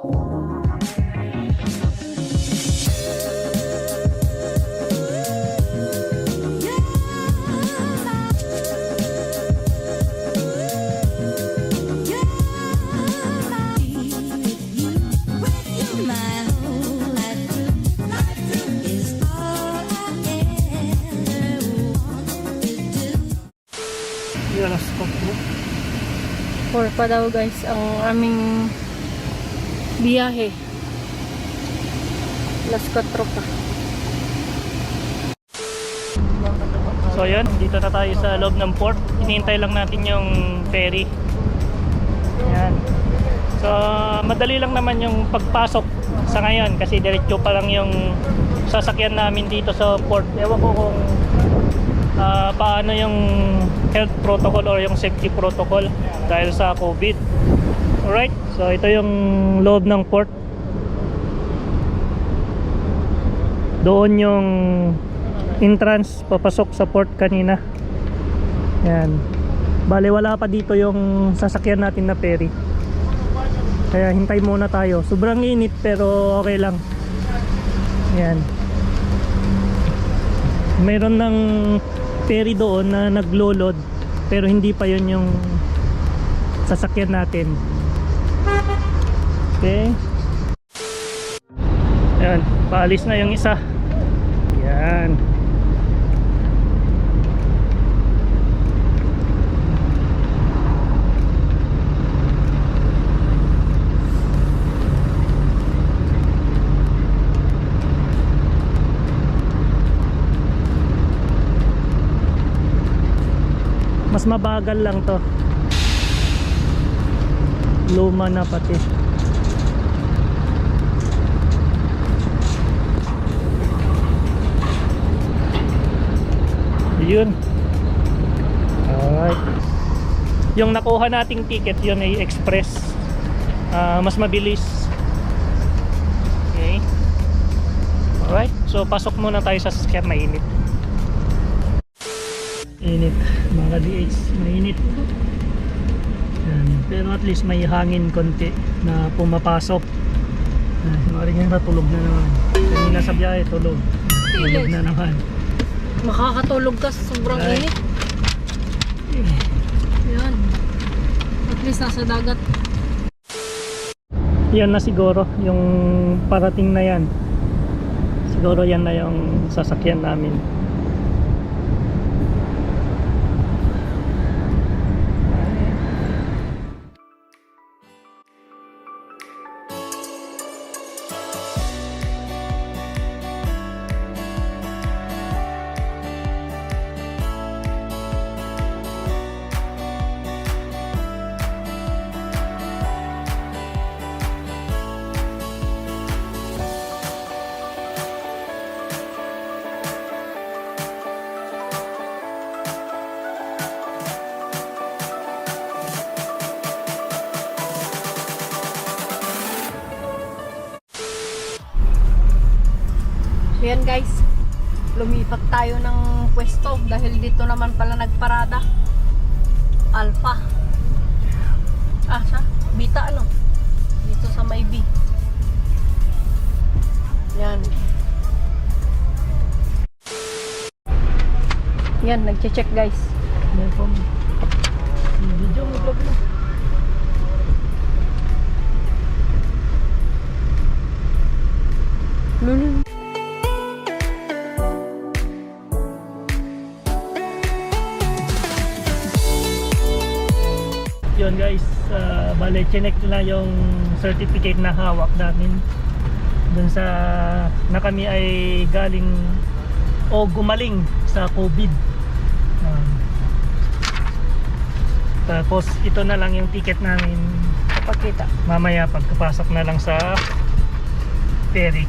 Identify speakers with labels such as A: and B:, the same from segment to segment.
A: Or pa daw guys ang aming biyahe. Las 4 pa.
B: So yun, dito na tayo sa loob ng port. Hinihintay lang natin yung ferry. Ayan. So madali lang naman yung pagpasok sa ngayon kasi diretso pa lang yung sasakyan namin dito sa port. Ewan ko kung paano yung health protocol or yung safety protocol dahil sa COVID. Alright, so ito yung loob ng port. Doon yung entrance papasok sa port kanina. Yan. Bale wala pa dito yung sasakyan natin na ferry. Kaya hintay muna tayo. Sobrang init pero okay lang. Yan. Mayroon ng ferry doon na naglo-load pero hindi pa yun yung sasakyan natin. Okay. Ayan, paalis na yung isa. Yan. Mas mabagal lang to. Luma na pati. Yun. Alright. Yung nakuha nating ticket yun ay express. Mas mabilis. Okay. Alright. So pasok muna tayo sa sasakyan. Mainit. Init mga DH, mainit. Yan. Pero at least may hangin konti na pumapasok. Maring nga tulog na naman. Kanina sa biyahe tulog na naman.
A: Makakatulog ka sa sobrang init. Yan. At least nasa dagat.
B: Yan na siguro yung parating na yan. Siguro yan na yung sasakyan namin.
A: So yan guys, lumipat tayo ng pwesto dahil dito naman pala nagparada. Alpha. Siya? Bita ano? Dito sa may B. Yan. Yan, nagche-check guys.
B: Video mo vlog mo.
A: Lulu.
B: Yun guys, bale chinek na yung certificate na hawak namin dun sa na kami ay galing o gumaling sa COVID. Tapos ito na lang yung ticket namin papakita mamaya pagkapasok na lang sa ferry.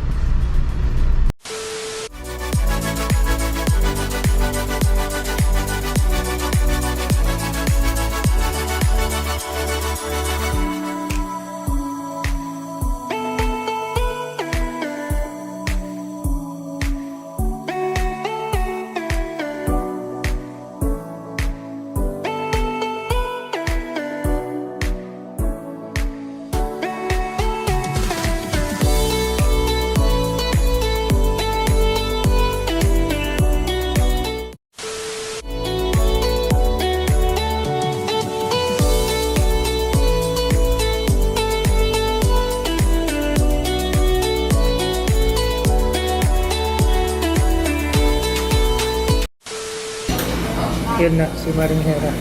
B: Yun na, si Maring Hera.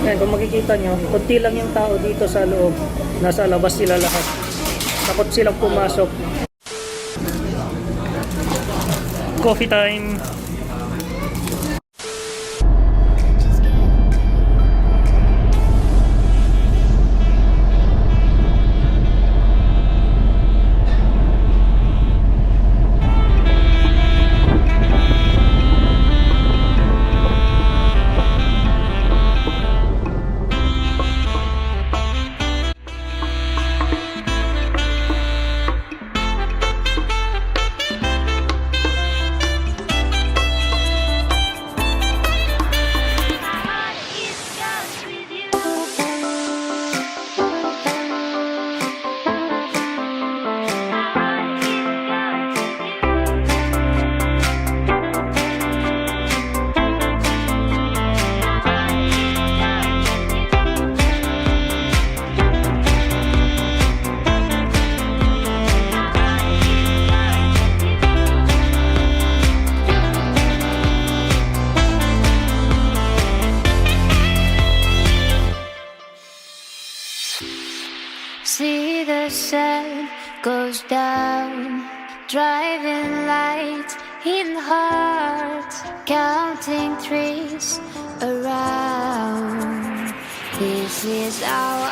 B: Ayan, kung makikita nyo, kunti lang yung tao dito sa loob. Nasa labas sila lahat. Takot silang pumasok. Coffee time!
C: See the sun goes down, driving lights in hearts, counting trees around. This is our